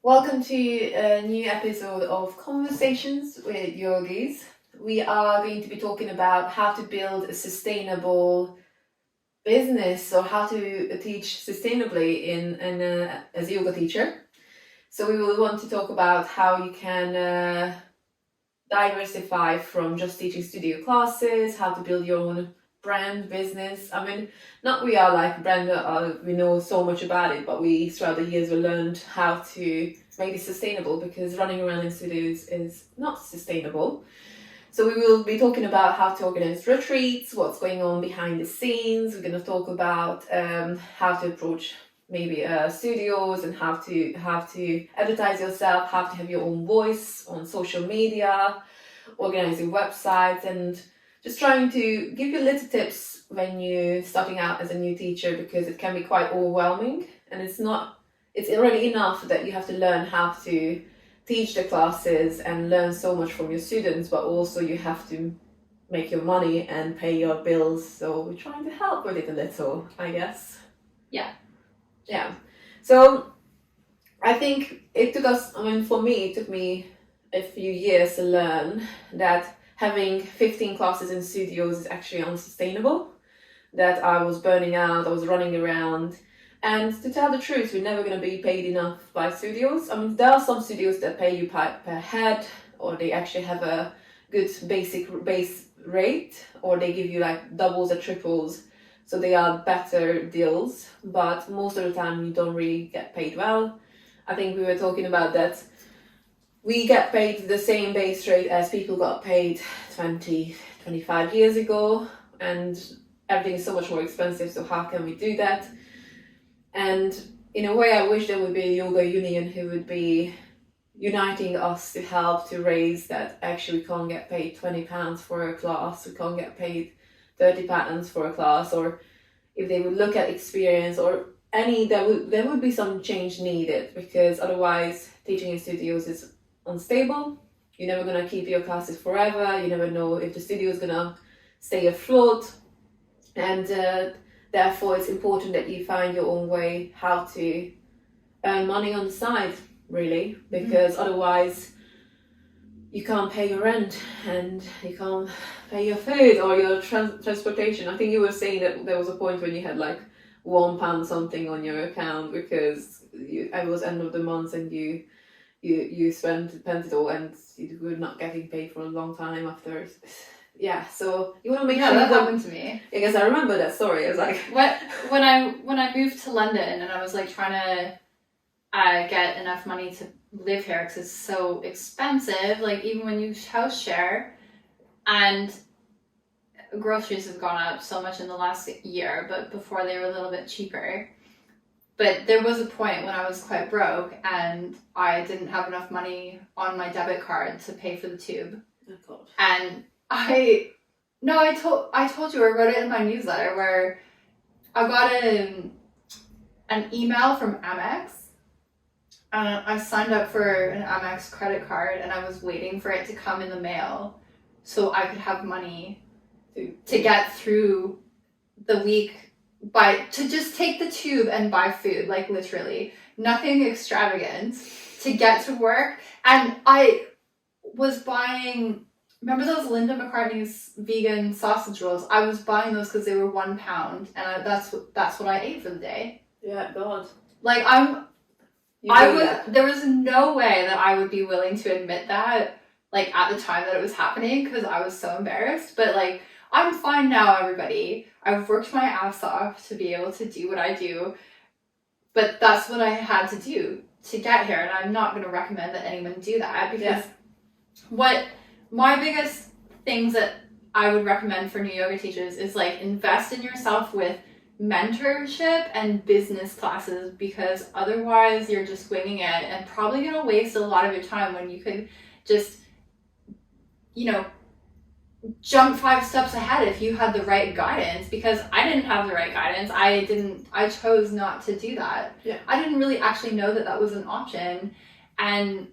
Welcome to a new episode of Conversations with Yogis. We are going to be talking about how to build a sustainable business or how to teach sustainably as a yoga teacher. So we will want to talk about how you can diversify from just teaching studio classes, how to build your own brand business. I mean, not we are like brand, we know so much about it, but we throughout the years we learned how to make it sustainable because running around in studios is not sustainable. So we will be talking about how to organize retreats, what's going on behind the scenes. We're going to talk about how to approach maybe studios and how to advertise yourself, how to have your own voice on social media, organizing websites, and just trying to give you little tips when you're starting out as a new teacher, because it can be quite overwhelming and it's already enough that you have to learn how to teach the classes and learn so much from your students, but also you have to make your money and pay your bills. So we're trying to help with it a little, I guess. Yeah. So I think for me, it took me a few years to learn that having 15 classes in studios is actually unsustainable, that I was burning out, I was running around. And to tell the truth, we're never going to be paid enough by studios. I mean, there are some studios that pay you per head, or they actually have a good base rate, or they give you like doubles or triples. So they are better deals, but most of the time you don't really get paid well. I think we were talking about that. We get paid the same base rate as people got paid 20, 25 years ago, and everything is so much more expensive, so how can we do that? And in a way, I wish there would be a yoga union who would be uniting us to help to raise that actually we can't get paid £20 for a class, we can't get paid £30 for a class, or if they would look at experience or there would be some change needed, because otherwise teaching in studios is unstable. You're never going to keep your classes forever. You never know if the studio is going to stay afloat, and therefore it's important that you find your own way how to earn money on the side, really, because otherwise you can't pay your rent and you can't pay your food or your transportation. I think you were saying that there was a point when you had like £1 something on your account because it was end of the month and you spent it all and you were not getting paid for a long time after. Yeah, so you want to make sure that happened to me. I guess I remember that story. I was like, when I moved to London and I was like trying to get enough money to live here because it's so expensive. Like even when you house share, and groceries have gone up so much in the last year, but before they were a little bit cheaper. But there was a point when I was quite broke and I didn't have enough money on my debit card to pay for the tube. oh God. And I told you, I wrote it in my newsletter where I got an email from Amex. I signed up for an Amex credit card and I was waiting for it to come in the mail so I could have money to get through the week to just take the tube and buy food, like literally nothing extravagant, to get to work. And I was buying, remember those Linda McCartney's vegan sausage rolls? I was buying those because they were £1, and that's what I ate for the day. Yeah, God. Like there was no way that I would be willing to admit that, like at the time that it was happening, because I was so embarrassed. But like, I'm fine now, everybody. I've worked my ass off to be able to do what I do, but that's what I had to do to get here, and I'm not going to recommend that anyone do that, because what my biggest things that I would recommend for new yoga teachers is like invest in yourself with mentorship and business classes, because otherwise you're just winging it and probably going to waste a lot of your time when you could just, jump 5 steps ahead if you had the right guidance. Because I didn't have the right guidance. I chose not to do that. Yeah. I didn't really actually know that was an option. And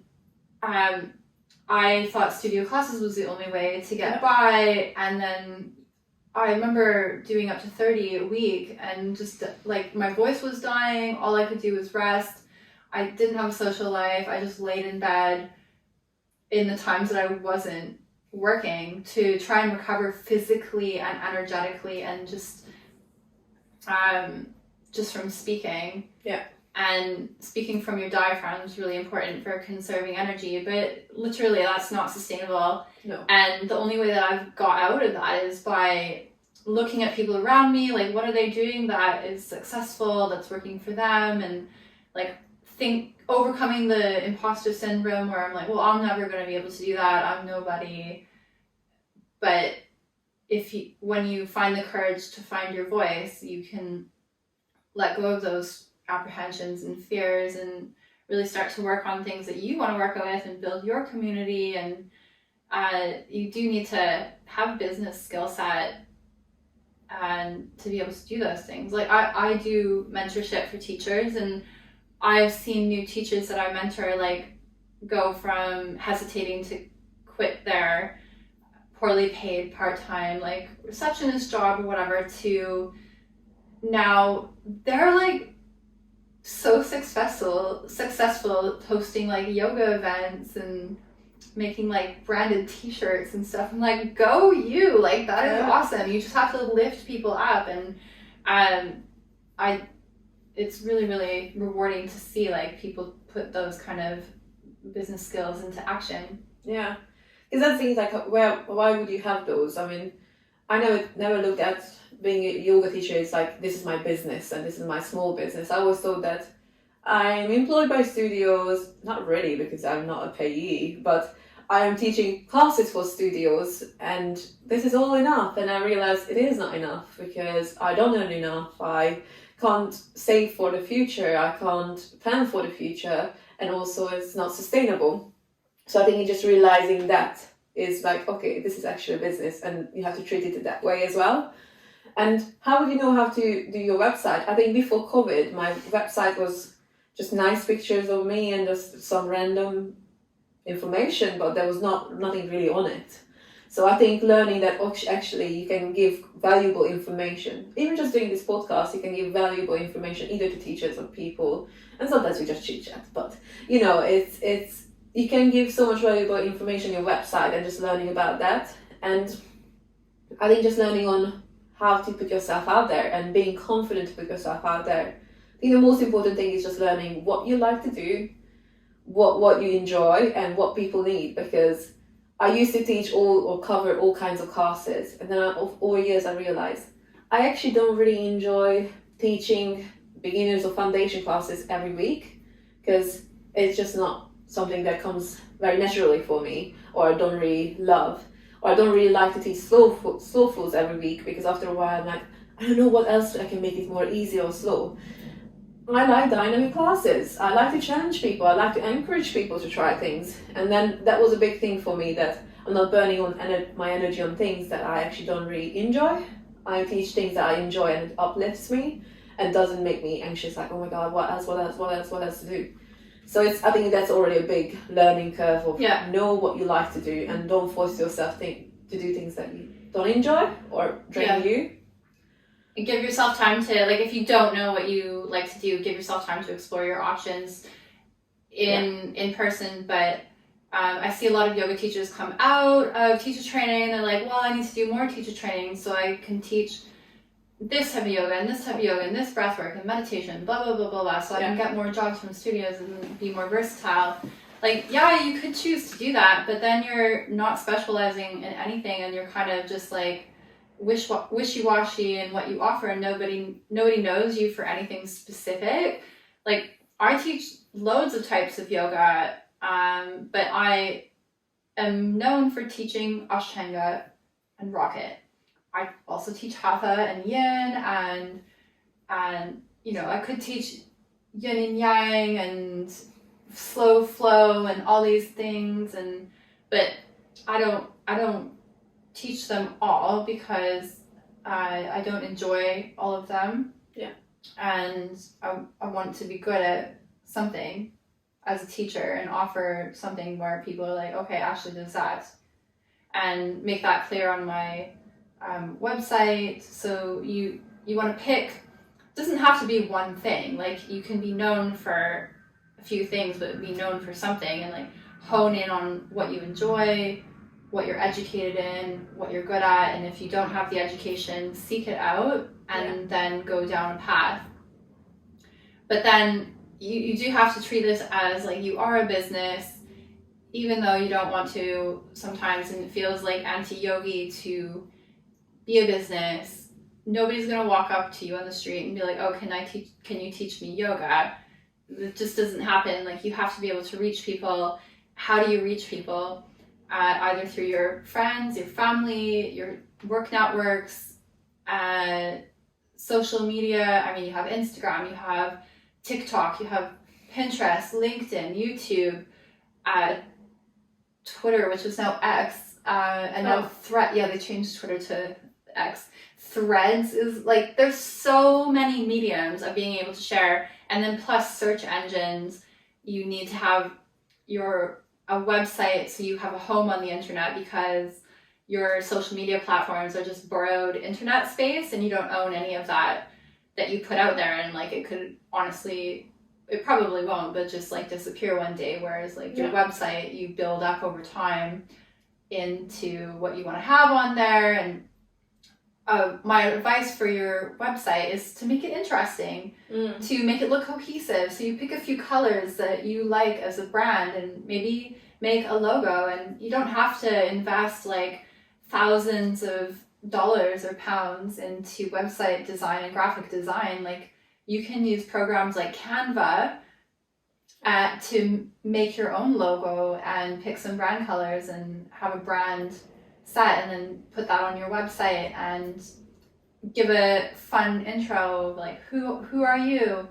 I thought studio classes was the only way to get by. And then I remember doing up to 30 a week and just like my voice was dying. All I could do was rest. I didn't have a social life. I just laid in bed in the times that I wasn't working to try and recover physically and energetically, and just from speaking. Yeah. And speaking from your diaphragm is really important for conserving energy, but literally that's not sustainable. No. And the only way that I've got out of that is by looking at people around me, like what are they doing that is successful, that's working for them, and like overcoming the imposter syndrome where I'm like, well, I'm never going to be able to do that, I'm nobody. But when you find the courage to find your voice, you can let go of those apprehensions and fears and really start to work on things that you want to work with and build your community. And you do need to have a business skill set and to be able to do those things. Like I do mentorship for teachers, and I've seen new teachers that I mentor like go from hesitating to quit their poorly paid part-time like receptionist job or whatever to now they're like so successful hosting like yoga events and making like branded t-shirts and stuff. I'm like, go you, like that is awesome. You just have to lift people up. And it's really, really rewarding to see like people put those kind of business skills into action. Yeah, because that's things like why would you have those? I mean, I never looked at being a yoga teacher is like, this is my business and this is my small business. I always thought that I'm employed by studios, not really because I'm not a payee, but I am teaching classes for studios and this is all enough. And I realized it is not enough because I don't earn enough. I can't save for the future. I can't plan for the future. And also it's not sustainable. So I think just realizing that is like, okay, this is actually a business and you have to treat it that way as well. And how would you know how to do your website? I think before COVID, my website was just nice pictures of me and just some random information, but there was nothing really on it. So I think learning that actually you can give valuable information. Even just doing this podcast, you can give valuable information either to teachers or people. And sometimes we just chit chat, but you know, it's you can give so much valuable information on your website and just learning about that. And I think just learning on how to put yourself out there and being confident to put yourself out there. I think the most important thing is just learning what you like to do, what you enjoy, and what people need. Because I used to teach or cover all kinds of classes, and then over years I realized I actually don't really enjoy teaching beginners or foundation classes every week because it's just not something that comes very naturally for me, or I don't really love. Or I don't really like to teach slow flows every week because after a while I'm like, I don't know what else I can make it more easy or slow. I like dynamic classes. I like to challenge people. I like to encourage people to try things. And then that was a big thing for me, that I'm not burning on my energy on things that I actually don't really enjoy. I teach things that I enjoy and it uplifts me and doesn't make me anxious, like, oh my God, what else to do? So I think that's already a big learning curve of know what you like to do and don't force yourself to do things that you don't enjoy or drain you. And give yourself time to, like, if you don't know what you like to do, give yourself time to explore your options in person. But I see a lot of yoga teachers come out of teacher training and they're like, well, I need to do more teacher training so I can teach this type of yoga and this type of yoga and this breath work and meditation, blah, blah, blah, blah, blah, so I can get more jobs from studios and be more versatile. Like, yeah, you could choose to do that, but then you're not specializing in anything and you're kind of just like wishy-washy in what you offer, and nobody knows you for anything specific. Like, I teach loads of types of yoga, but I am known for teaching Ashtanga and Rocket. I also teach Hatha and Yin, and you know, I could teach Yin and Yang and slow flow and all these things, but I don't teach them all because I don't enjoy all of them. Yeah. And I want to be good at something as a teacher and offer something where people are like, okay, Ashley does that, and make that clear on my website. So you want to pick, doesn't have to be one thing. Like, you can be known for a few things, but be known for something, and like hone in on what you enjoy, what you're educated in, what you're good at, and if you don't have the education, seek it out and then go down a path. But then you do have to treat this as like you are a business, even though you don't want to sometimes, and it feels like anti-yogi to be a business. Nobody's gonna walk up to you on the street and be like, oh, can you teach me yoga? It just doesn't happen. Like, you have to be able to reach people. How do you reach people? Either through your friends, your family, your work networks, social media. I mean, you have Instagram, you have TikTok, you have Pinterest, LinkedIn, YouTube, Twitter, which is now X, and now they changed Twitter to X. Threads is like, there's so many mediums of being able to share, and then plus search engines. You need to have a website, so you have a home on the internet, because your social media platforms are just borrowed internet space, and you don't own any of that you put out there. And like, it could honestly, it probably won't, but just like disappear one day. Whereas like your website, you build up over time into what you want to have on there. And my advice for your website is to make it interesting, to make it look cohesive. So you pick a few colors that you like as a brand, and maybe make a logo. And you don't have to invest like thousands of dollars or pounds into website design and graphic design. Like, you can use programs like Canva to make your own logo and pick some brand colors and have a brand set, and then put that on your website and give a fun intro, like who are you?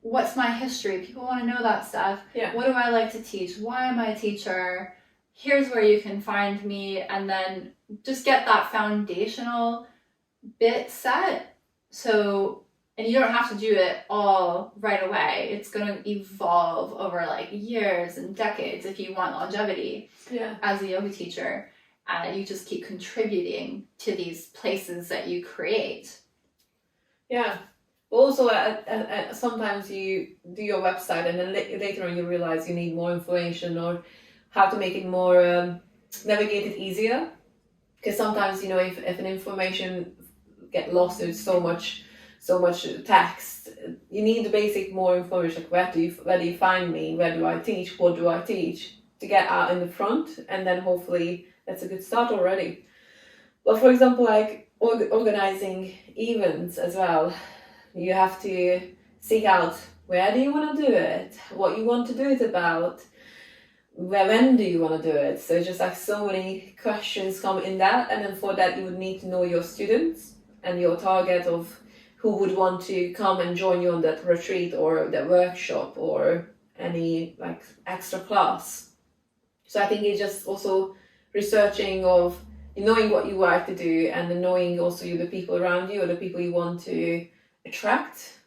What's my history? People want to know that stuff. Yeah. What do I like to teach? Why am I a teacher? Here's where you can find me, and then just get that foundational bit set. So, and you don't have to do it all right away. It's going to evolve over like years and decades if you want longevity as a yoga teacher. You just keep contributing to these places that you create. Yeah. Also, sometimes you do your website, and then later on you realize you need more information, or how to make it more navigate it easier. Because sometimes, you know, if an information get lost, there's so much text. You need the basic more information. Like, where do you find me? Where do I teach? What do I teach? To get out in the front, and then hopefully that's a good start already. But for example, like organizing events as well, you have to seek out where do you want to do it, what you want to do it about, when do you want to do it. So just like so many questions come in that, and then for that you would need to know your students and your target of who would want to come and join you on that retreat or that workshop or any like extra class. So I think it's just also researching of knowing what you like to do, and then knowing also the people around you or the people you want to attract.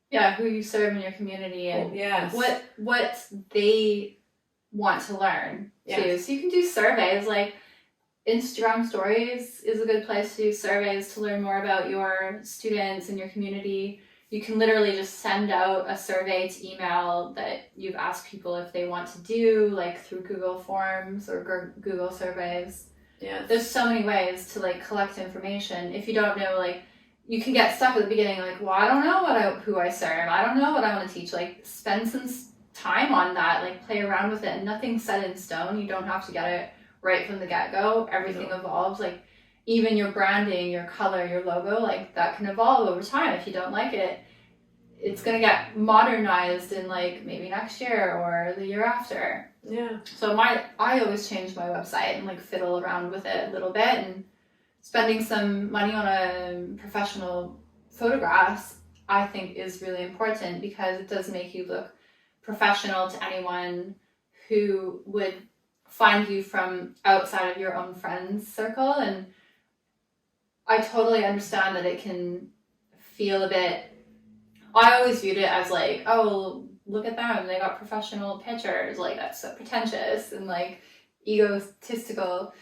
Yeah, who you serve in your community, and what they want to learn too. So you can do surveys, like Instagram stories is a good place to do surveys to learn more about your students and your community. You can literally just send out a survey to email that you've asked people if they want to do, like through Google Forms or Google Surveys. Yeah. There's so many ways to like collect information. If you don't know, like, you can get stuck at the beginning, like, well, I don't know who I serve. I don't know what I want to teach. Like, spend some time on that, like play around with it. And nothing's set in stone. You don't have to get it right from the get-go. Everything evolves. Like, even your branding, your color, your logo, like that can evolve over time. If you don't like it, it's going to get modernized in like maybe next year or the year after. Yeah. So I always change my website and like fiddle around with it a little bit, and spending some money on a professional photographs I think is really important, because it does make you look professional to anyone who would find you from outside of your own friends circle. And I totally understand that it can feel a bit, I always viewed it as like, oh, look at them, they got professional pictures, like that's so pretentious and like egotistical.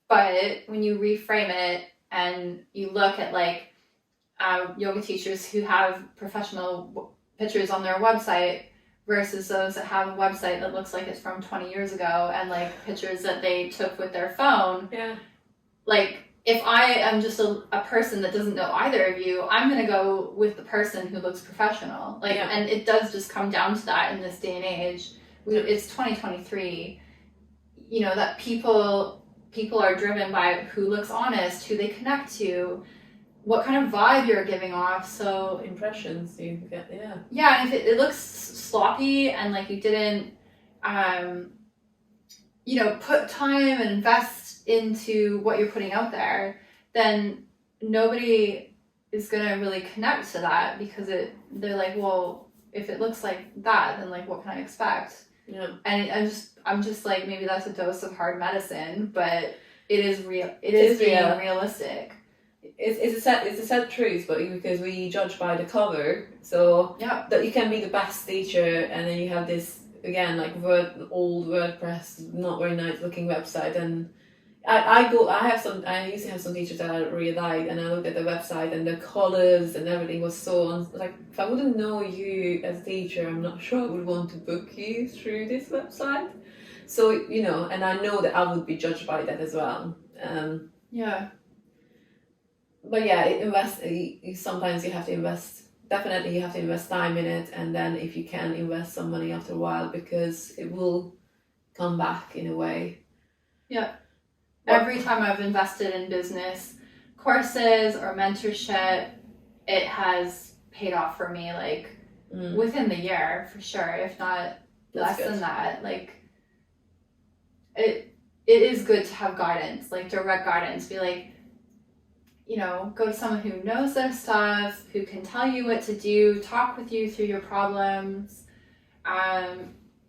But when you reframe it and you look at like yoga teachers who have professional pictures on their website versus those that have a website that looks like it's from 20 years ago and like pictures that they took with their phone. Yeah. Like, if I am just a person that doesn't know either of you, I'm going to go with the person who looks professional. Like, Yeah. and it does just come down to that in this day and age. It's 2023. You know, that people are driven by who looks honest, who they connect to, what kind of vibe you're giving off. So impressions you get, yeah, and if it looks sloppy and like you didn't you know, put time and invest into what you're putting out there, then nobody is gonna really connect to that, because they're like, well, if it looks like that, then like what can I expect? Yeah. And I'm just like, maybe that's a dose of hard medicine, but it is real. It is being realistic. It's a sad truth, but because we judge by the cover, so yeah, that you can be the best teacher, and then you have this again like old WordPress, not very nice looking website, and I used to have some teachers that I really liked, and I looked at the website and the colors and everything was so like, if I wouldn't know you as a teacher, I'm not sure I would want to book you through this website. So, you know, and I know that I would be judged by that as well. Yeah. But yeah, sometimes you have to invest. Definitely, you have to invest time in it, and then if you can, invest some money after a while, because it will come back in a way. Yeah. Every time I've invested in business courses or mentorship, it has paid off for me, like within the year for sure, if not less than that. Like, it is good to have guidance, like direct guidance. Be like, you know, go to someone who knows their stuff, who can tell you what to do, talk with you through your problems.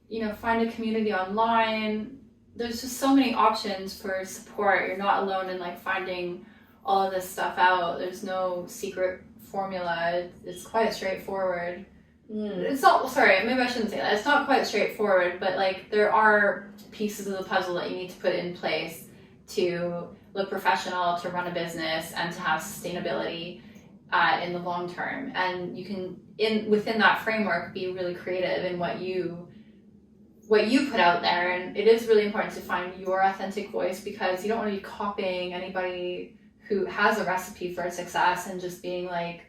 You know, find a community online. There's just so many options for support. You're not alone in like finding all of this stuff out. There's no secret formula. It's quite straightforward. It's not, sorry, maybe I shouldn't say that. It's not quite straightforward, but like there are pieces of the puzzle that you need to put in place to look professional, to run a business, and to have sustainability in the long term. And you can, within that framework, be really creative in what you put out there. And it is really important to find your authentic voice, because you don't want to be copying anybody who has a recipe for success and just being like,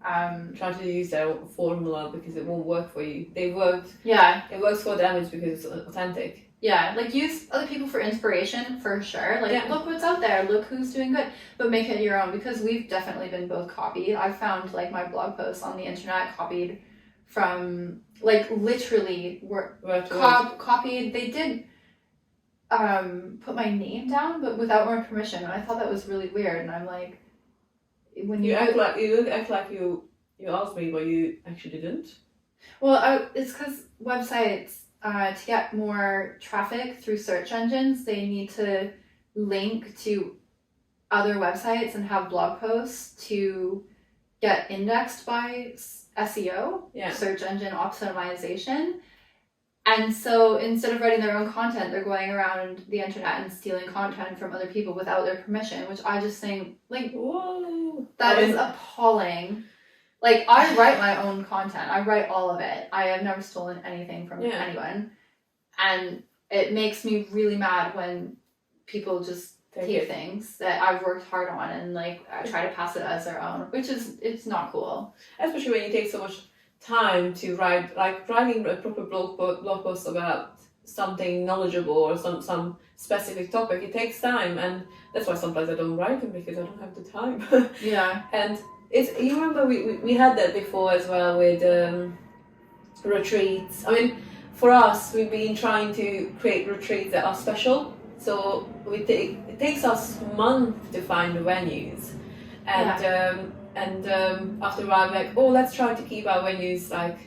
trying to use their formula, because it won't work for you. It works for them because it's authentic. Yeah, like use other people for inspiration for sure. Like, look what's out there, look who's doing good, but make it your own, because we've definitely been both copied. I've found like my blog posts on the internet copied from, like, literally copied. They did put my name down, but without my permission, and I thought that was really weird. And I'm like, when you act like you asked me, but you actually didn't. Well, it's because websites, to get more traffic through search engines, they need to link to other websites and have blog posts to get indexed by SEO, search engine optimization. And so instead of writing their own content, they're going around the internet and stealing content from other people without their permission, which I just think, like, whoa, that is appalling. Like, I write my own content. I write all of it. I have never stolen anything from anyone. And it makes me really mad when people just take things that I've worked hard on and, like, try to pass it as their own, which is, it's not cool. Especially when you take so much time to write, like writing a proper blog post about something knowledgeable or some specific topic. It takes time, and that's why sometimes I don't write them, because I don't have the time. Yeah. And it's, you remember we had that before as well with retreats. I mean, for us, we've been trying to create retreats that are special. So it takes us months to find the venues, and after a while, we're like, oh, let's try to keep our venues like,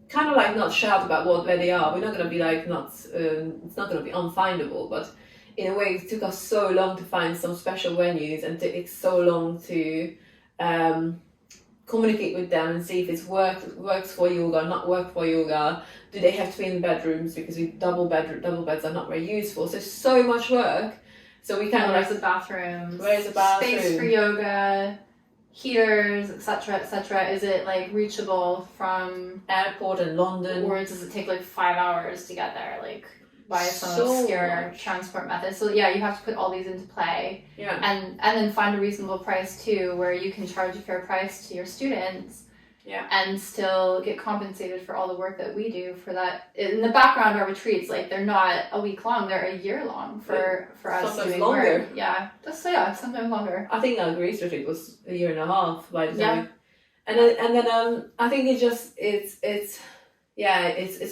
kind of like not shout about where they are. We're not gonna be like it's not gonna be unfindable, but in a way, it took us so long to find some special venues, and it takes so long to communicate with them and see if it's works for yoga, not work for yoga. Do they have twin bedrooms, because double beds are not very useful. So so much work. So we kind of where's the bathroom? Where's the bathroom? Space for yoga. heaters, etc., etc.? Is it like reachable from Airport in London. or does it take like 5 hours to get there, like by some So obscure much. transport method? So yeah, you have to put all these into play, Yeah. and then find a reasonable price too, where you can charge a fair price to your students. Yeah. And still get compensated for all the work that we do for that. In the background, our retreats, like they're not a week long; they're a year long for us Sometimes doing longer. work. Yeah, sometimes longer. I think our Greece retreat was a year and a half by the Yeah. time. And then I think it's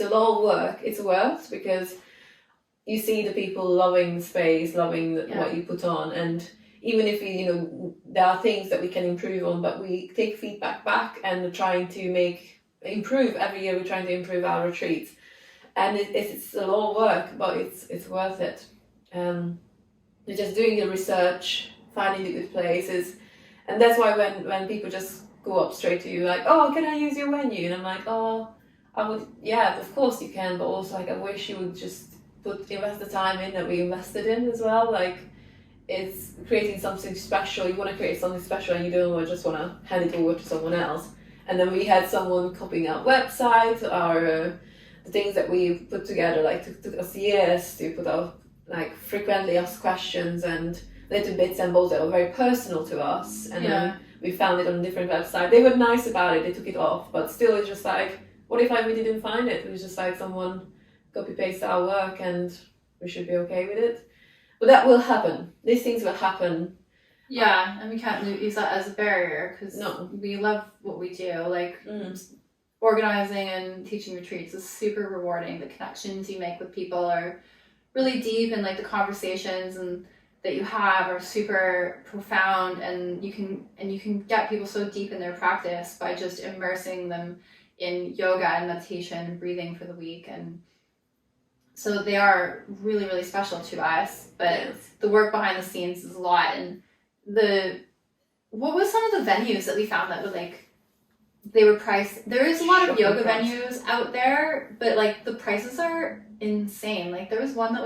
a lot of work. It's worth because you see the people loving the space, loving what you put on, and even if there are things that we can improve on, but we take feedback back and we're trying to improve every year. We're trying to improve our retreats, and it's a lot of work, but it's worth it. You're just doing the research, finding the good places, and that's why when people just go up straight to you like, oh, can I use your venue? And I'm like, oh, I would, yeah, of course you can, but also like I wish you would just invest the time in that we invested in as well. Like, it's creating something special. You want to create something special and you don't just want to hand it over to someone else. And then we had someone copying our website, the things that we put together, like took us years to put out, like frequently asked questions and little bits and bobs that were very personal to us. And then we found it on a different website. They were nice about it, they took it off, but still it's just like, what if we didn't find it? It was just like someone copy paste our work and we should be okay with it. But that will happen. These things will happen. Yeah, and we can't use that as a barrier because we love what we do. Like organizing and teaching retreats is super rewarding. The connections you make with people are really deep, and like the conversations and that you have are super profound, and you can get people so deep in their practice by just immersing them in yoga and meditation and breathing for the week. And so they are really, really special to us, but the work behind the scenes is a lot. And what was some of the venues that we found that were like, they were priced? There is a lot of yoga venues out there, but like the prices are insane. Like there was one that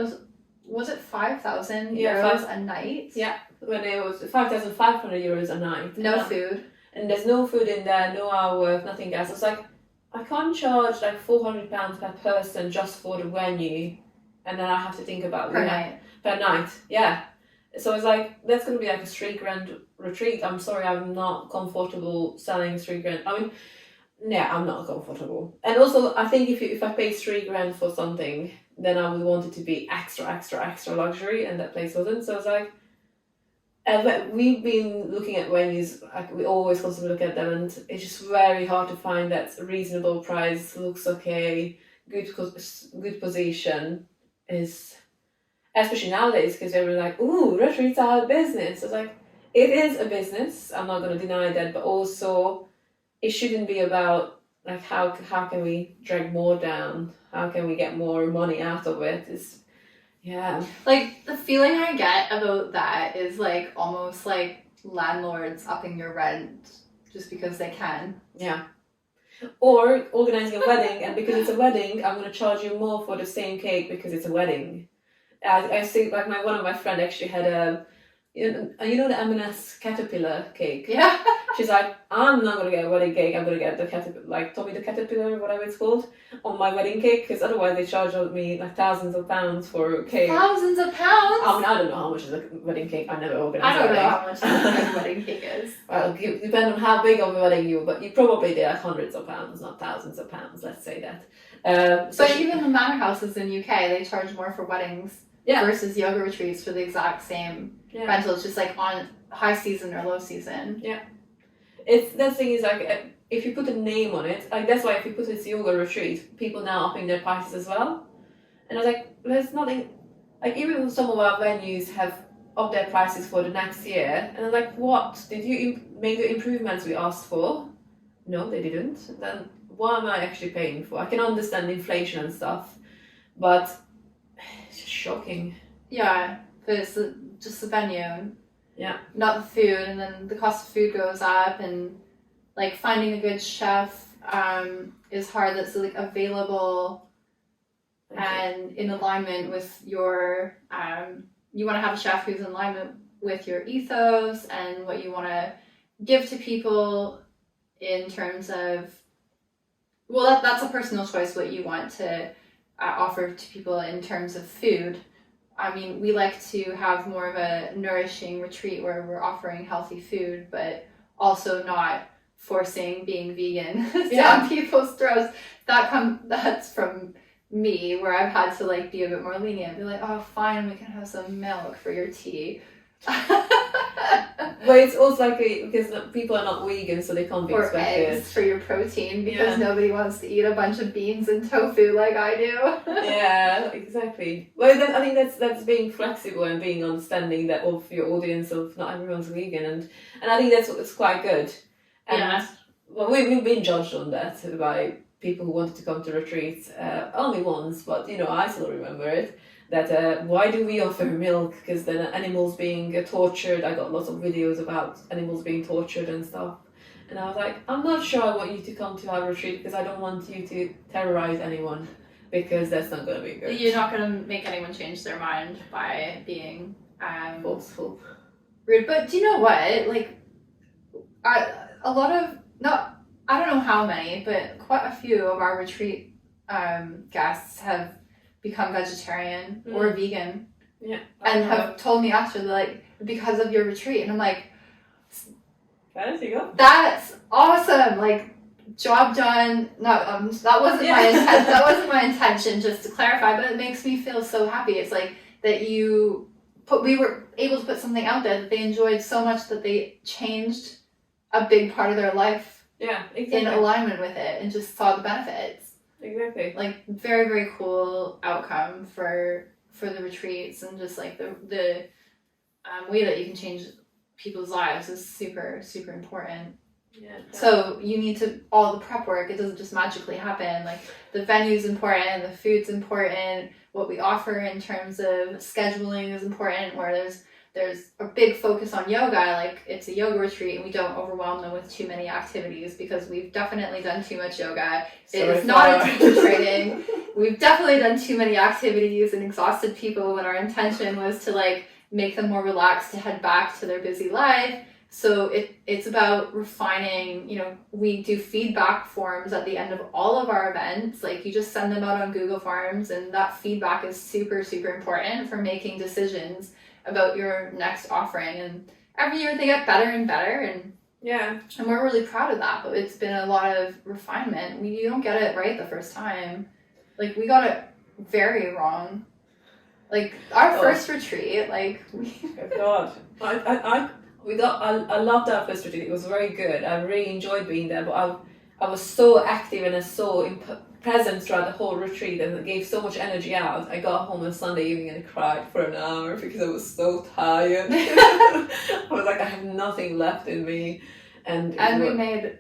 was it 5,000 euros a night? Yeah, when it was 5,500 euros a night. No food. And there's no food in there, no hour, nothing else. It's like, I can't charge like £400 per person just for the venue, and then I have to think about per night. Per night, yeah. So it's like, that's going to be like a £3,000 retreat. I'm sorry, I'm not comfortable selling £3,000. I mean, yeah, I'm not comfortable. And also, I think if I pay £3,000 for something, then I would want it to be extra luxury, and that place wasn't. So it's like, we've been looking at venues, like we always constantly look at them, and it's just very hard to find that reasonable price, looks okay, good position, is, especially nowadays, because everyone's like, ooh, retreats are a business. It's like, it is a business, I'm not going to deny that, but also it shouldn't be about like how can we drag more down, how can we get more money out of it. Yeah. Like, the feeling I get about that is like almost like landlords upping your rent just because they can. Yeah. Or organizing a wedding, and because it's a wedding, I'm going to charge you more for the same cake because it's a wedding. I see, like one of my friends actually had the M&S caterpillar cake. Yeah. She's like, I'm not going to get a wedding cake, I'm going to get the caterpillar, like Tommy the Caterpillar, whatever it's called, on my wedding cake, because otherwise they charge me like thousands of pounds for a cake. Thousands of pounds? I mean, I don't know how much is a wedding cake, I never organised I don't know how much a wedding cake is. Well, it depends on how big of a wedding but you probably did like hundreds of pounds, not thousands of pounds, let's say that. But even the manor houses in UK, they charge more for weddings versus yoga retreats for the exact same rental. It's just like on high season or low season. Yeah. The thing is, like, if you put a name on it, like that's why if you put this yoga retreat, people now upping their prices as well. And I was like, there's nothing, like even some of our venues have upped their prices for the next year. And I was like, what? Did you make the improvements we asked for? No, they didn't. Then what am I actually paying for? I can understand inflation and stuff, but it's just shocking. Yeah, but it's just the venue. Yeah. Not the food, and then the cost of food goes up, and like finding a good chef is hard that's like available and in alignment with your you want to have a chef who's in alignment with your ethos and what you want to give to people in terms of, well, that's a personal choice what you want to offer to people in terms of food. I mean, we like to have more of a nourishing retreat where we're offering healthy food, but also not forcing being vegan down people's throats. That's from me, where I've had to like be a bit more lenient, be like, oh, fine, we can have some milk for your tea. But it's also like because people are not vegan, so they can't be or expected. eggs for your protein, because nobody wants to eat a bunch of beans and tofu like I do. Yeah, exactly. Well, I think that's being flexible and being understanding that of your audience, of not everyone's vegan, and I think it's quite good. And well, we've been judged on that by people who wanted to come to retreats only once, but I still remember it. That why do we offer milk? Because then animals being tortured. I got lots of videos about animals being tortured and stuff. And I was like, I'm not sure I want you to come to our retreat, because I don't want you to terrorize anyone, because that's not going to be good. You're not going to make anyone change their mind by being forceful, rude. But do you know what? Like, a lot of, not, I don't know how many, but quite a few of our retreat guests have become vegetarian or vegan, and have told me after, like, because of your retreat. And I'm like, there you go. That's awesome. Like, job done. No, that wasn't my intent. That wasn't my intention. Just to clarify, but it makes me feel so happy. It's like that we were able to put something out there that they enjoyed so much that they changed a big part of their life. Yeah, exactly. In alignment with it, and just saw the benefits. Exactly. Like, very, very cool outcome for the retreats, and just like the way that you can change people's lives is super, super important. Yeah. So you need to, all the prep work, it doesn't just magically happen. Like, the venue's important, the food's important, what we offer in terms of scheduling is important, where there's a big focus on yoga. Like, it's a yoga retreat, and we don't overwhelm them with too many activities, because we've definitely done too much yoga. It's not a teacher training. We've definitely done too many activities and exhausted people when our intention was to like make them more relaxed to head back to their busy life. So it's about refining. We do feedback forms at the end of all of our events. Like, you just send them out on Google Forms, and that feedback is super, super important for making decisions about your next offering. And every year they get better and better, and we're really proud of that. But it's been a lot of refinement. You don't get it right the first time. Like, we got it very wrong. Like, our first retreat, like, God, I loved our first retreat. It was very good. I really enjoyed being there, but I was so active and so present throughout the whole retreat, and it gave so much energy out. I got home on Sunday evening and cried for an hour because I was so tired. I was like, I have nothing left in me. And we made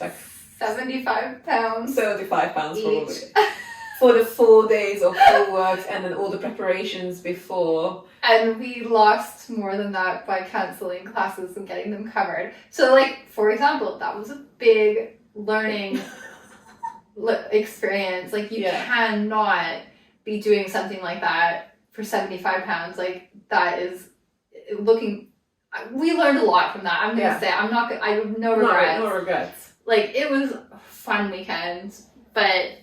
like 75 pounds. 75 pounds each. Probably. For the 4 days of co-works and then all the preparations before. And we lost more than that by cancelling classes and getting them covered. So, like, for example, that was a big learning experience. Like, you cannot be doing something like that for 75 pounds. Like, that is we learned a lot from that. I'm going to say, I have no regrets. No regrets. Like, it was a fun weekend, but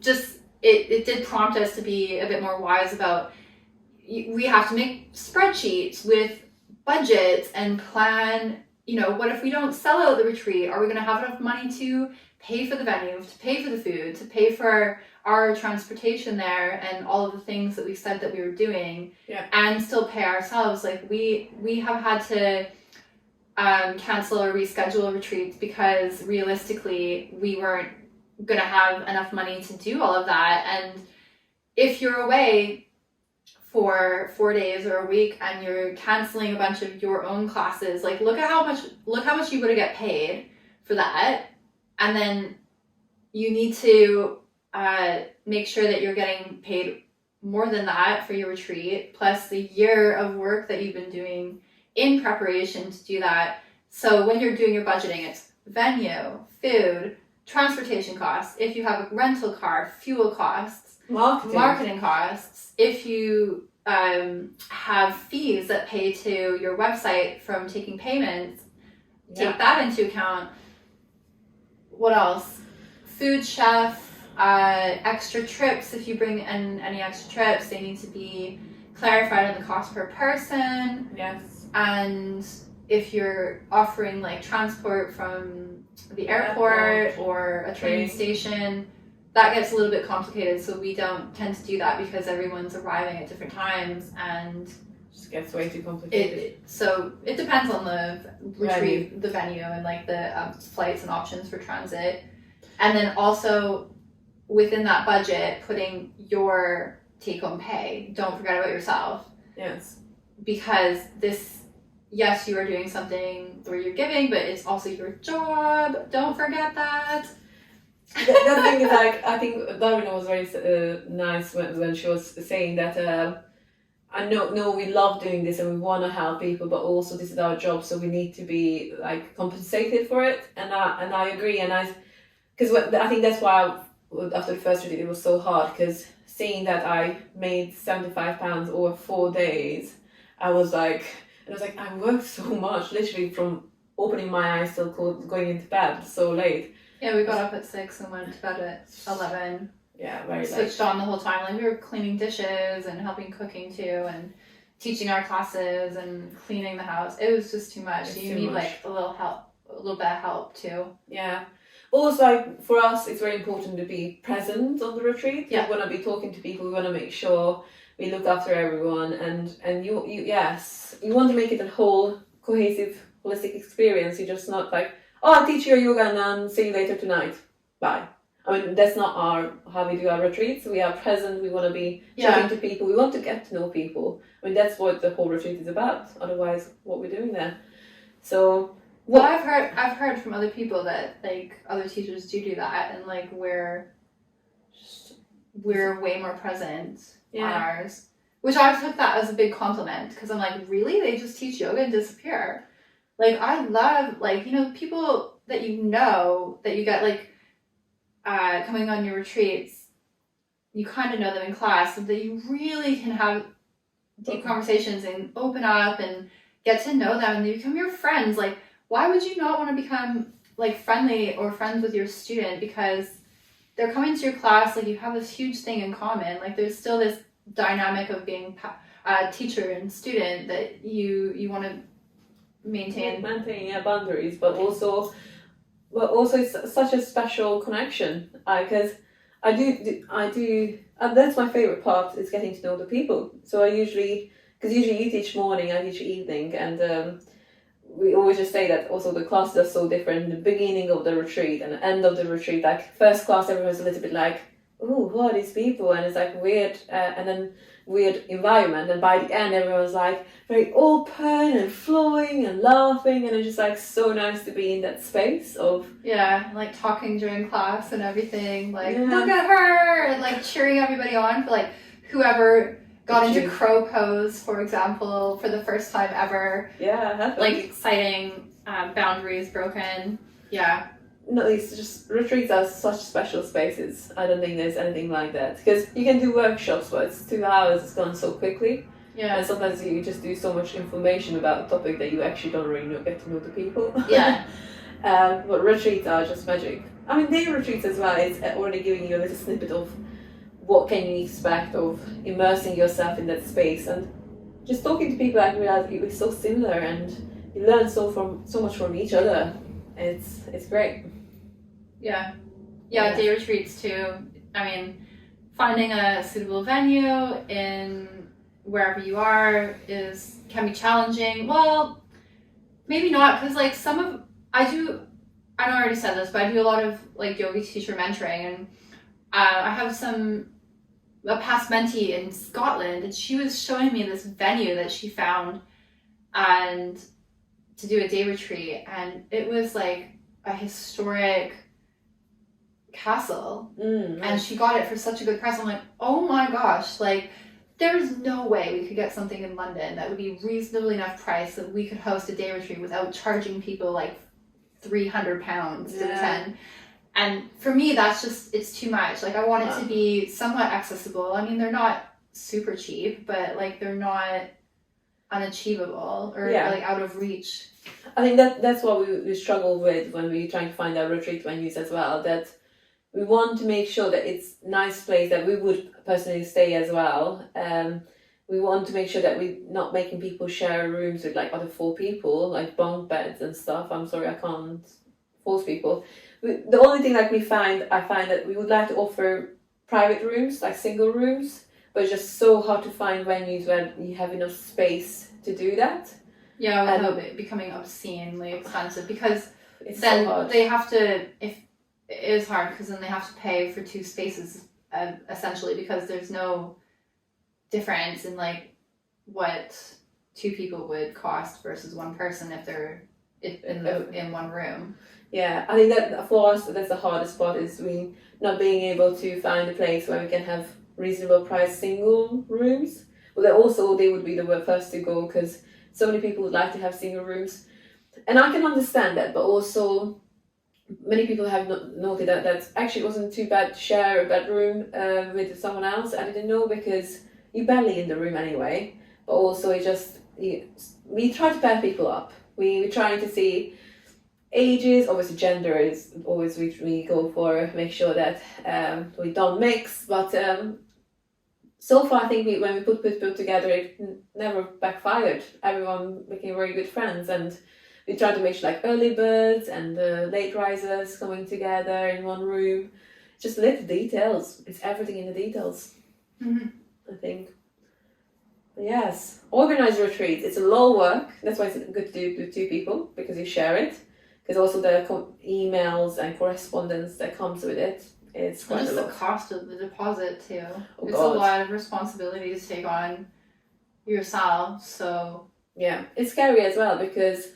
just, it did prompt us to be a bit more wise about, we have to make spreadsheets with budgets and plan, what if we don't sell out the retreat? Are we going to have enough money to pay for the venue, to pay for the food, to pay for our transportation there, and all of the things that we said that we were doing, and still pay ourselves? Like, we have had to cancel or reschedule retreats because realistically we weren't going to have enough money to do all of that. And if you're away for 4 days or a week and you're canceling a bunch of your own classes, like, look how much you would get paid for that. And then you need to make sure that you're getting paid more than that for your retreat, plus the year of work that you've been doing in preparation to do that. So when you're doing your budgeting, it's venue, food, transportation costs, if you have a rental car, fuel costs, marketing costs, if you have fees that pay to your website from taking payments, take that into account. What else? Food chef, extra trips. If you bring in any extra trips, they need to be clarified on the cost per person. Yes. And if you're offering like transport from the airport or a train station, that gets a little bit complicated. So we don't tend to do that because everyone's arriving at different times and just gets way too complicated. So it depends on the retreat, the venue, and like the flights and options for transit. And then also within that budget, putting your take-home pay. Don't forget about yourself. Yes. Because yes, you are doing something where you're giving, but it's also your job. Don't forget that. The thing is, like, I think Darwin was very nice when she was saying that I know we love doing this and we want to help people, but also this is our job, so we need to be like compensated for it. And I agree, because I think that's why after the first retreat it was so hard, because seeing that I made £75 over 4 days, I was like, I worked so much, literally from opening my eyes till going into bed so late. Yeah, we got up at 6 and went to bed at 11. Yeah, very late. Switched on the whole time. Like we were cleaning dishes and helping cooking too, and teaching our classes and cleaning the house. It was just too much. So you need like a little bit of help too. Yeah. Also, like for us, it's very important to be present on the retreat. Yeah. We want to be talking to people. We want to make sure we look after everyone, and you want to make it a whole cohesive, holistic experience. You're just not like, oh, I'll teach you yoga and then see you later tonight. Bye. I mean, that's not how we do our retreats. We are present. We want to be talking to people. We want to get to know people. I mean, that's what the whole retreat is about. Otherwise, what we're doing there. So, well, I've heard from other people that like other teachers do that, and like we're way more present on ours, which I took that as a big compliment, because I'm like, really, they just teach yoga and disappear. Like I love people that that you get like coming on your retreats. You kind of know them in class, so that you really can have deep conversations and open up and get to know them, and they become your friends. Like, why would you not want to become like friendly or friends with your student? Because they're coming to your class, like you have this huge thing in common. Like there's still this dynamic of being teacher and student that you want to maintain boundaries, but also it's such a special connection, because I do and that's my favorite part, is getting to know the people. So usually you teach morning, I teach evening, and we always just say that also the classes are so different. In the beginning of the retreat and the end of the retreat, like first class everyone's a little bit like, oh, who are these people? And it's like weird, and then weird environment. And by the end, everyone's like very open and flowing and laughing, and it's just like so nice to be in that space of like talking during class and everything. Like look at her, and like cheering everybody on for like whoever got into crow pose, for example, for the first time ever. Yeah, like exciting, boundaries broken. Yeah. No, it's just retreats are such special spaces. I don't think there's anything like that, because you can do workshops, but it's 2 hours. It's gone so quickly. Yeah. And sometimes you just do so much information about a topic that you actually don't really get to know the people. Yeah. But retreats are just magic. I mean, day retreats as well. It's already giving you a little snippet of what can you expect of immersing yourself in that space, and just talking to people. I realize we're so similar, and you learn so much from each other. It's great. Yeah, day retreats too. I mean, finding a suitable venue in wherever you are can be challenging. Well, maybe not, because like I know I already said this, but I do a lot of like yoga teacher mentoring, and I have a past mentee in Scotland, and she was showing me this venue that she found and to do a day retreat, and it was like a historic castle, and she got it for such a good price. I'm like, oh my gosh, like there's no way we could get something in London that would be reasonably enough price that we could host a day retreat without charging people like £300 to attend. And for me, it's too much. Like I want it to be somewhat accessible. I mean, they're not super cheap, but like they're not unachievable or Yeah. like out of reach. I think that's what we struggle with when we're trying to find our retreat venues as well, that we want to make sure that it's a nice place that we would personally stay as well. We want to make sure that we're not making people share rooms with like other 4 people, like bunk beds and stuff. I'm sorry, I can't force people. The only thing like I find that we would like to offer private rooms, like single rooms, but it's just so hard to find venues where you have enough space to do that. Yeah, without it becoming obscenely expensive, because It's then so hard. they have to, if it is hard, because then they have to pay for 2 spaces essentially, because there's no difference in like what 2 people would cost versus 1 person if they're in one room. Yeah, I think that for us that's the hardest part, is we not being able to find a place where we can have reasonable price single rooms. But then also they would be the first to go, because so many people would like to have single rooms, and I can understand that. But also many people have noted that actually it wasn't too bad to share a bedroom with someone else. I didn't know, because you're barely in the room anyway. But also we try to pair people up. We're trying to see ages. Obviously gender is always we go for, make sure that we don't mix. But so far I think when we put people together, it never backfired. Everyone became very good friends, and we try to make sure like early birds and late risers coming together in one room. Just little details. It's everything in the details. Mm-hmm. I think. But yes, organize retreats. It's a lot of work. That's why it's good to do with 2 people, because you share it. Because also the emails and correspondence that comes with it. It's quite just a lot. The cost of the deposit too. Oh, it's God. A lot of responsibility to take on yourself. So yeah, it's scary as well, because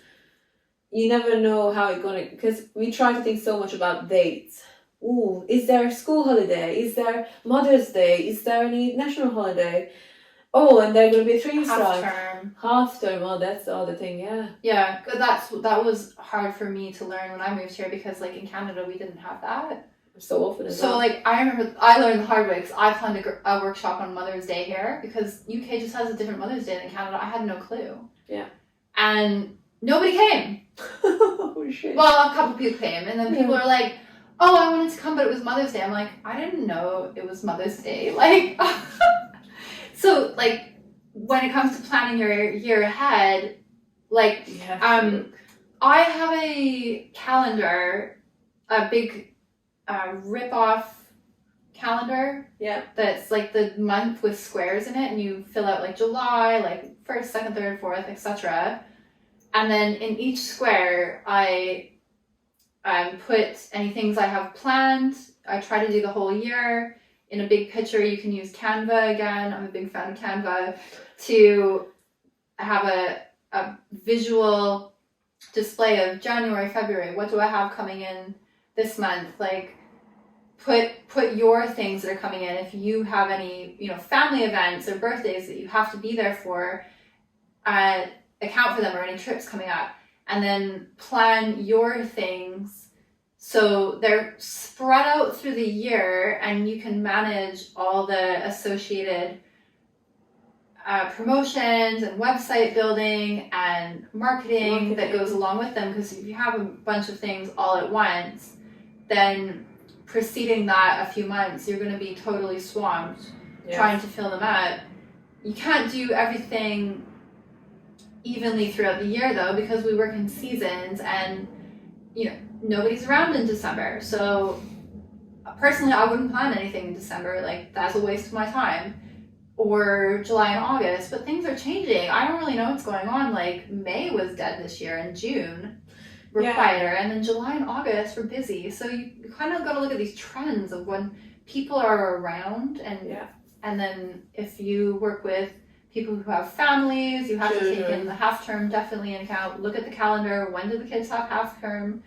you never know how it's gonna. Because we try to think so much about dates. Ooh, is there a school holiday? Is there Mother's Day? Is there any national holiday? Oh, and there's gonna be a train strike. Half term. Oh, that's the other thing. Yeah. Yeah, that was hard for me to learn when I moved here, because like in Canada we didn't have that. So often as So well. like I remember I learned the hard way, because I planned a workshop on Mother's Day here, because UK just has a different Mother's Day than Canada. I had no clue. Yeah. And nobody came. Oh shit. Well, a couple people came, and then people are like, "Oh, I wanted to come, but it was Mother's Day." I'm like, I didn't know it was Mother's Day. Like, so like when it comes to planning your year ahead, like I have a calendar, a big rip-off calendar. Yeah. That's like the month with squares in it, and you fill out like July, like 1st, 2nd, 3rd, 4th, etc. And then in each square, I put any things I have planned. I try to do the whole year. In a big picture, you can use Canva again. I'm a big fan of Canva, to have a visual display of January, February. What do I have coming in this month? Like, put your things that are coming in. If you have any, family events or birthdays that you have to be there for, account for them, or any trips coming up, and then plan your things so they're spread out through the year, and you can manage all the associated promotions and website building and marketing that goes along with them. Because if you have a bunch of things all at once, then preceding that a few months, you're going to be totally swamped trying to fill them up. You can't do everything evenly throughout the year though, because we work in seasons, and nobody's around in December. So personally, I wouldn't plan anything in December. Like, that's a waste of my time. Or July and August, but things are changing. I don't really know what's going on. Like, May was dead this year, and June were quieter, and then July and August were busy. So you kind of got to look at these trends of when people are around, and then if you work with people who have families, you have to take in the half term definitely in account. Look at the calendar. When do the kids have half term?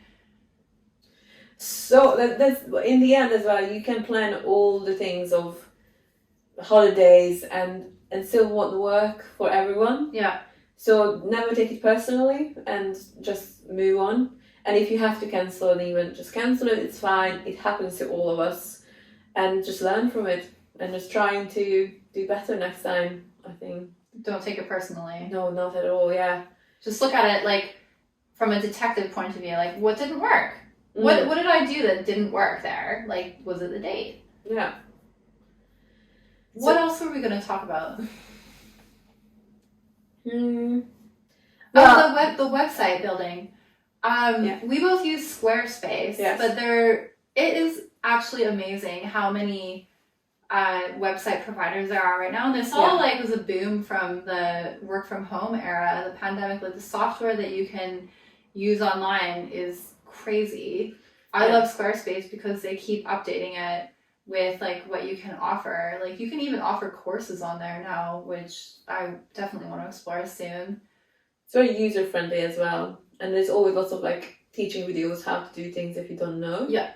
So that's in the end as well. You can plan all the things of holidays and still want to work for everyone. Yeah. So never take it personally and just move on. And if you have to cancel an event, just cancel it. It's fine. It happens to all of us, and just learn from it and just trying to do better next time, I think. don't take it personally. No, not at all. Yeah. Just look at it like from a detective point of view. Like, what didn't work? What did I do that didn't work there? Like, was it the date? Yeah. What else were we going to talk about? The website building. We both use Squarespace, but it is actually amazing how many website providers there are right now. And this all like was a boom from the work from home era, the pandemic. Like the software that you can use online is crazy. I love Squarespace because they keep updating it with like what you can offer. Like you can even offer courses on there now, which I definitely want to explore soon. It's very user friendly as well, and there's always lots of like teaching videos how to do things if you don't know. Yeah,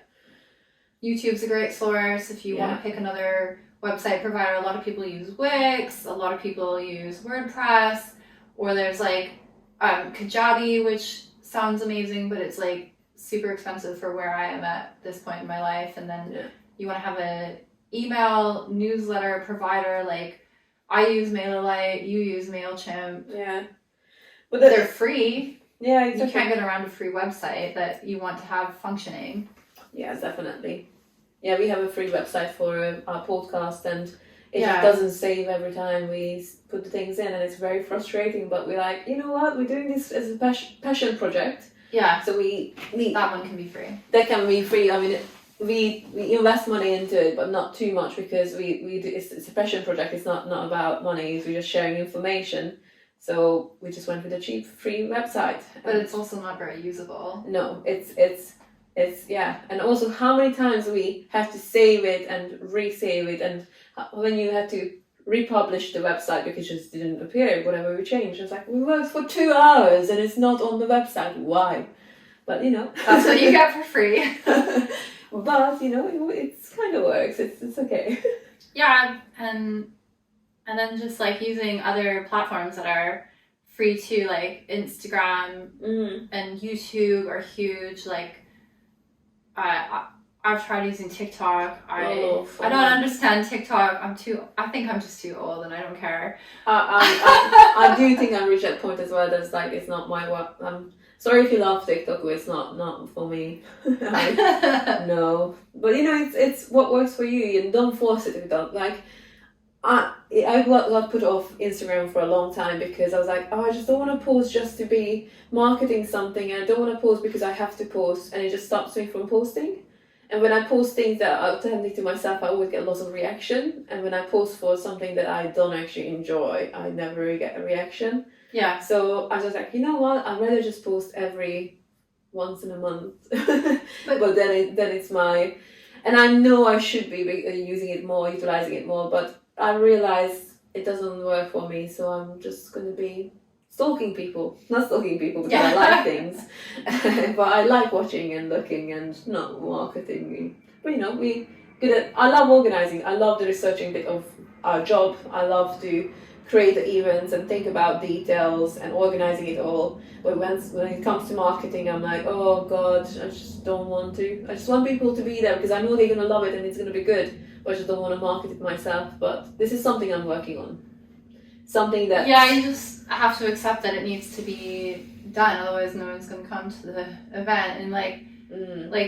YouTube's a great source if you want to pick another website provider. A lot of people use Wix, a lot of people use WordPress, or there's like Kajabi, which sounds amazing, but it's like super expensive for where I am at this point in my life. And then you want to have an email newsletter provider. Like I use MailerLite, you use MailChimp. Yeah, but they're free. Yeah, exactly. You can't get around a free website that you want to have functioning. Yeah, definitely. Yeah, we have a free website for our podcast, and it just doesn't save every time we put the things in, and it's very frustrating. But we're like, you know what? We're doing this as a passion project. Yeah. So we need that one can be free. That can be free. I mean, we invest money into it, but not too much because we do, it's a passion project. It's not about money. We're just sharing information. So we just went with a cheap free website. But it's also not very usable. No, it's and also how many times we have to save it and resave it, and when you have to republish the website because it just didn't appear, whatever we changed. It's like, we worked for 2 hours and it's not on the website. Why? But that's what you get for free. But it's kind of works. It's okay. Yeah, and then just like using other platforms that are free too, like Instagram and YouTube are huge. Like I've tried using TikTok. I don't understand TikTok. I think I'm just too old and I don't care. I do think I've reached that point as well. That's like, it's not my work. I'm sorry if you love TikTok, but it's not for me. No, but it's what works for you, and don't force it. Like I got put off Instagram for a long time because I was like, I just don't want to post just to be marketing something, and I don't want to post because I have to post, and it just stops me from posting. And when I post things that are authentic to myself, I always get lots of reaction. And when I post for something that I don't actually enjoy, I never really get a reaction. Yeah. So I was just like, you know what? I'd rather just post every once in a month. but then it's my... And I know I should be using it more, utilizing it more, but I realize it doesn't work for me. So I'm just going to be stalking people. Not stalking people because I like things. But I like watching and looking and not marketing. But I love organizing. I love the researching bit of our job. I love to create the events and think about details and organizing it all. But when it comes to marketing, I'm like, oh God, I just don't want to. I just want people to be there because I know they're going to love it and it's going to be good. But I just don't want to market it myself. But this is something I'm working on. Something that... Yeah, you just have to accept that it needs to be done. Otherwise, no one's going to come to the event. And like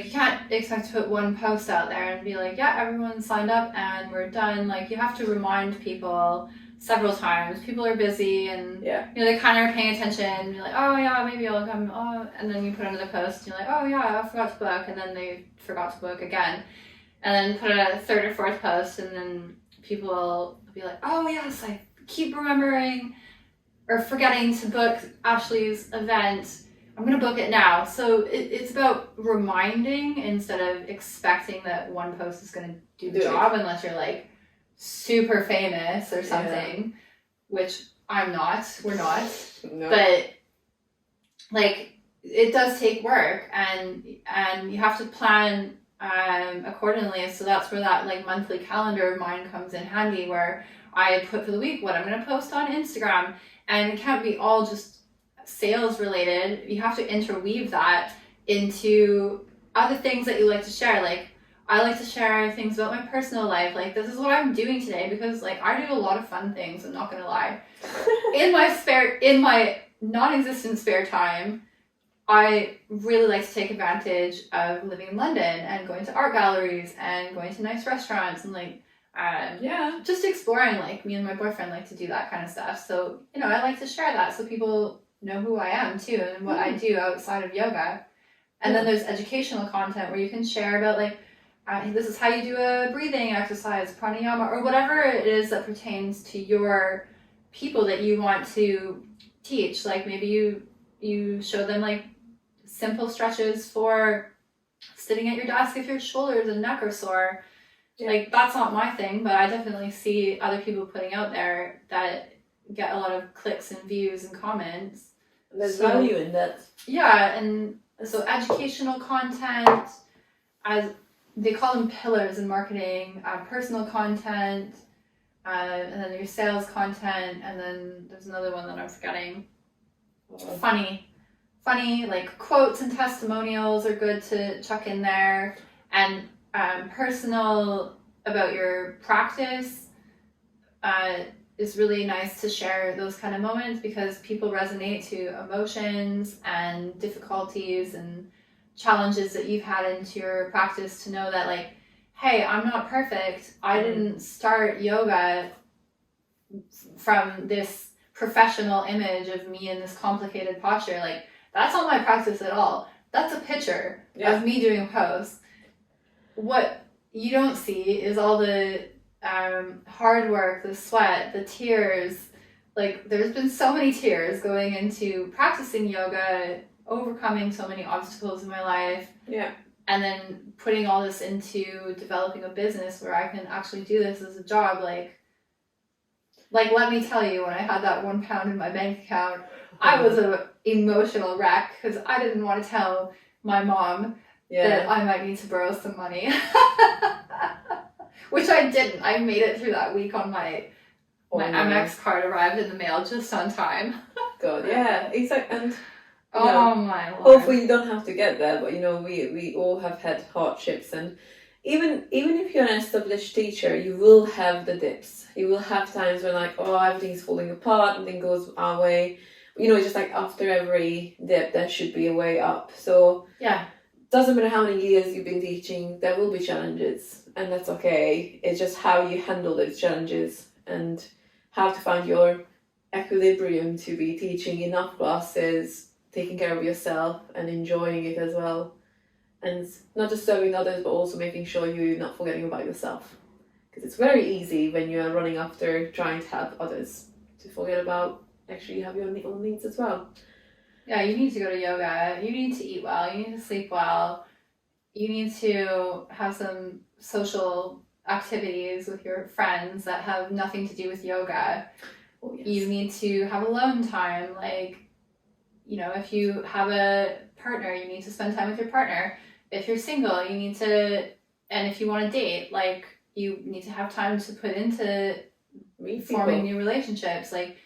you can't expect to put one post out there and be like, yeah, everyone signed up and we're done. Like you have to remind people several times. People are busy and they kind of are paying attention. And you're like, oh yeah, maybe I'll come. Oh, and then you put another post and you're like, oh yeah, I forgot to book, and then they forgot to book again, and then put a third or fourth post, and then people will be like, oh yes, I keep remembering or forgetting to book Ashley's event. I'm gonna book it now. So it's about reminding instead of expecting that one post is gonna do the job, unless you're like super famous or something, which I'm not. We're not. No. But like it does take work, and you have to plan accordingly. So that's where that like monthly calendar of mine comes in handy, where I put for the week what I'm going to post on Instagram, and it can't be all just sales related. You have to interweave that into other things that you like to share. Like, I like to share things about my personal life. Like, this is what I'm doing today, because like I do a lot of fun things, I'm not gonna lie. In my non-existent spare time, I really like to take advantage of living in London and going to art galleries and going to nice restaurants and like just exploring. Like, me and my boyfriend like to do that kind of stuff. So, you know, I like to share that so people know who I am too and what I do outside of yoga. And then there's educational content where you can share about like, this is how you do a breathing exercise, pranayama, or whatever it is that pertains to your people that you want to teach. Like, maybe you show them like simple stretches for sitting at your desk if your shoulders and neck are sore. Like, that's not my thing, but I definitely see other people putting out there that get a lot of clicks and views and comments. There's value in that. Yeah, and so educational content, as they call them pillars in marketing, personal content, and then your sales content, and then there's another one that I'm forgetting. Funny, like quotes and testimonials are good to chuck in there, and personal about your practice is really nice to share those kind of moments, because people resonate to emotions and difficulties and challenges that you've had into your practice, to know that like, hey, I'm not perfect. I didn't start yoga from this professional image of me in this complicated posture. Like, that's not my practice at all. That's a picture of me doing a pose. What you don't see is all the hard work, the sweat, the tears. Like, there's been so many tears going into practicing yoga, overcoming so many obstacles in my life. And then putting all this into developing a business where I can actually do this as a job. Like let me tell you, when I had that £1 in my bank account, I was an emotional wreck, because I didn't want to tell my mom that I might need to borrow some money. Which I didn't. I made it through that week on my Amex card arrived in the mail just on time. God, yeah, exactly. And my Lord. hopefully you don't have to get there, but you know, we all have had hardships, and even if you're an established teacher, you will have the dips. You will have times when like, oh, everything's falling apart, nothing goes our way. You know, just like after every dip, there should be a way up. So doesn't matter how many years you've been teaching, there will be challenges, and that's okay. It's just how you handle those challenges and how to find your equilibrium to be teaching enough classes, taking care of yourself and enjoying it as well. And not just serving others, but also making sure you're not forgetting about yourself. Because it's very easy when you're running after trying to help others to forget about actually have your own needs as well. Yeah, you need to go to yoga, you need to eat well, you need to sleep well, you need to have some social activities with your friends that have nothing to do with yoga. Oh, yes. You need to have alone time. Like, you know, if you have a partner, you need to spend time with your partner. If you're single, you need to, and if you want to date, like, you need to have time to put into forming new relationships. Like,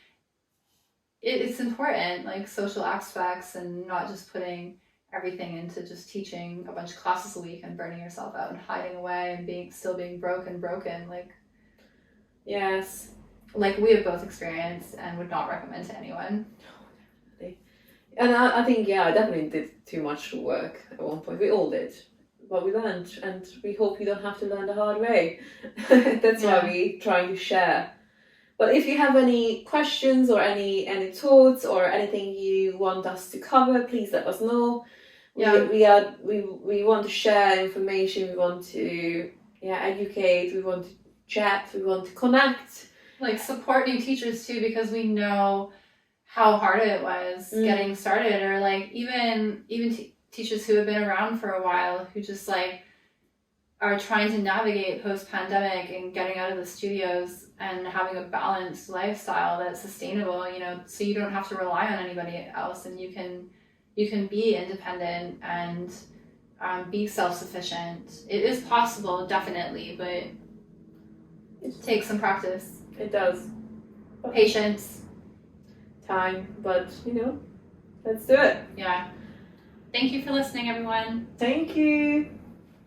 it's important, like social aspects, and not just putting everything into just teaching a bunch of classes a week and burning yourself out and hiding away and still being broken. Like, yes, like we have both experienced and would not recommend to anyone. And I think, I definitely did too much work at one point. We all did. But we learned, and we hope you don't have to learn the hard way. That's why we trying to share. But if you have any questions or any thoughts or anything you want us to cover, please let us know. We want to share information, we want to educate, we want to chat, we want to connect. Like, support new teachers too, because we know how hard it was getting started, or like even teachers who have been around for a while who just like are trying to navigate post-pandemic and getting out of the studios and having a balanced lifestyle that's sustainable, you know, so you don't have to rely on anybody else, and you can be independent and be self-sufficient. It is possible, definitely, but it takes some practice. It does. Patience. Time, but you know, let's do it. Yeah. Thank you for listening, everyone. Thank you.